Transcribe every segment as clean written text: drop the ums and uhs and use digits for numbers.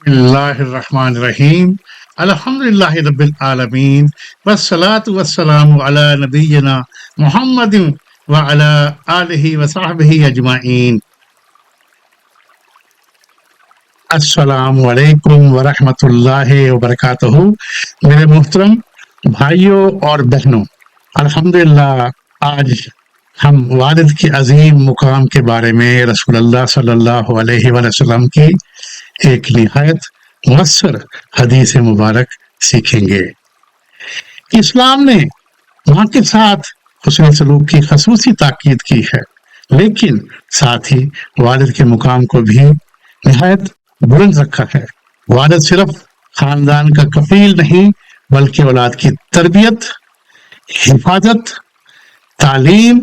اللہ الرحمن الرحیم الحمد للہ رب العالمین والصلاة والسلام علی نبینا محمد وعلی آلہ وصحبہ اجمعین۔ السلام علیکم ورحمۃ اللہ وبرکاتہ۔ میرے محترم بھائیوں اور بہنوں، الحمدللہ آج ہم والد کے عظیم مقام کے بارے میں رسول اللہ صلی اللہ علیہ وسلم کی ایک نہایت مؤثر حدیث مبارک سیکھیں گے۔ اسلام نے ماں کے ساتھ حسن سلوک کی خصوصی تاکید کی ہے، لیکن ساتھ ہی والد کے مقام کو بھی نہایت بلند رکھا ہے۔ والد صرف خاندان کا کفیل نہیں بلکہ اولاد کی تربیت، حفاظت، تعلیم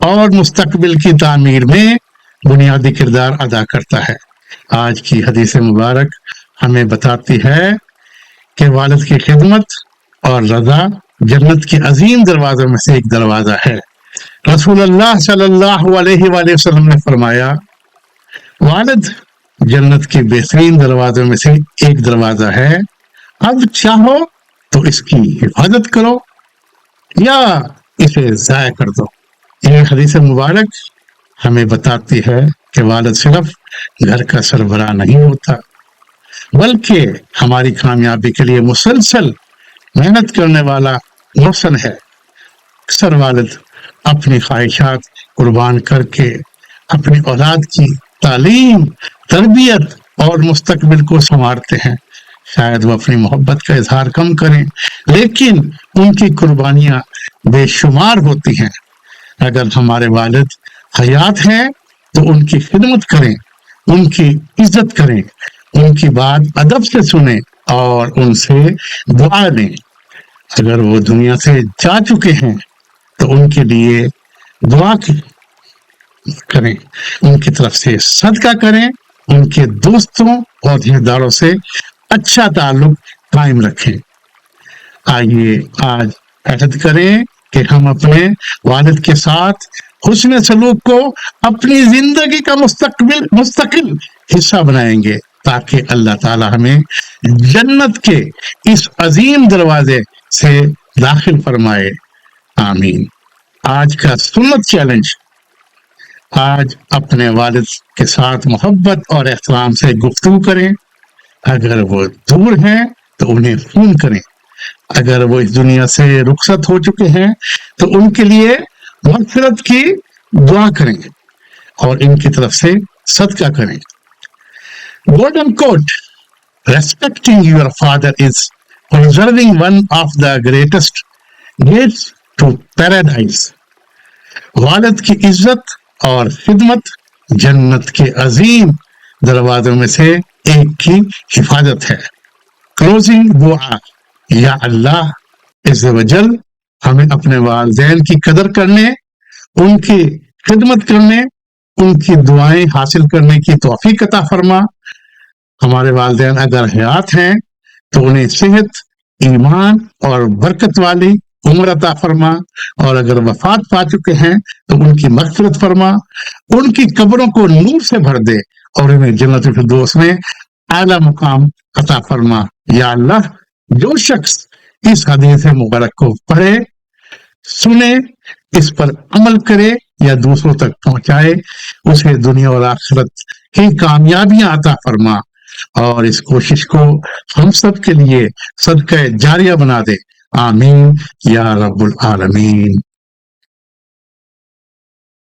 اور مستقبل کی تعمیر میں بنیادی کردار ادا کرتا ہے۔ آج کی حدیث مبارک ہمیں بتاتی ہے کہ والد کی خدمت اور رضا جنت کے عظیم دروازوں میں سے ایک دروازہ ہے۔ رسول اللہ صلی اللہ علیہ وآلہ وسلم نے فرمایا، والد جنت کے بہترین دروازوں میں سے ایک دروازہ ہے، اب چاہو تو اس کی حفاظت کرو یا اسے ضائع کر دو۔ یہ حدیث مبارک ہمیں بتاتی ہے کہ والد صرف گھر کا سربراہ نہیں ہوتا بلکہ ہماری کامیابی کے لیے مسلسل محنت کرنے والا محسن ہے۔ اکثر والد اپنی خواہشات قربان کر کے اپنی اولاد کی تعلیم، تربیت اور مستقبل کو سنوارتے ہیں۔ شاید وہ اپنی محبت کا اظہار کم کریں، لیکن ان کی قربانیاں بے شمار ہوتی ہیں۔ اگر ہمارے والد حیات ہیں تو ان کی خدمت کریں، ان کی عزت کریں، ان کی بات ادب سے سنیں اور ان سے دعا لیں۔ اگر وہ دنیا سے جا چکے ہیں تو ان کے لیے دعا کریں، ان کی طرف سے صدقہ کریں، ان کے دوستوں اور رشتہ داروں سے اچھا تعلق قائم رکھیں۔ آئیے آج عہد کریں کہ ہم اپنے والد کے ساتھ حسن سلوک کو اپنی زندگی کا مستقل حصہ بنائیں گے تاکہ اللہ تعالی ہمیں جنت کے اس عظیم دروازے سے داخل فرمائے، آمین۔ آج کا سنت چیلنج، آج اپنے والد کے ساتھ محبت اور احترام سے گفتگو کریں۔ اگر وہ دور ہیں تو انہیں فون کریں، اگر وہ اس دنیا سے رخصت ہو چکے ہیں تو ان کے لیے مغفرت کی دعا کریں اور ان کی طرف سے صدقہ کریں۔ Golden coat, respecting your father is preserving one of the greatest gates to paradise۔ والد کی عزت اور خدمت جنت کے عظیم دروازوں میں سے ایک کی حفاظت ہے۔ کلوزنگ دعا، یا اللہ عز و جل ہمیں اپنے والدین کی قدر کرنے، ان کی خدمت کرنے، ان کی دعائیں حاصل کرنے کی توفیق عطا فرما۔ ہمارے والدین اگر حیات ہیں تو انہیں صحت، ایمان اور برکت والی عمر عطا فرما، اور اگر وفات پا چکے ہیں تو ان کی مغفرت فرما، ان کی قبروں کو نور سے بھر دے اور انہیں جنت الفردوس میں اعلیٰ مقام عطا فرما۔ یا اللہ، جو شخص اس حدیث مبارک کو پڑھے، سنے، اس پر عمل کرے یا دوسروں تک پہنچائے، اسے دنیا اور آخرت کی کامیابیاں عطا فرما اور اس کوشش کو ہم سب کے لیے صدقہ جاریہ بنا دے، آمین یا رب العالمین۔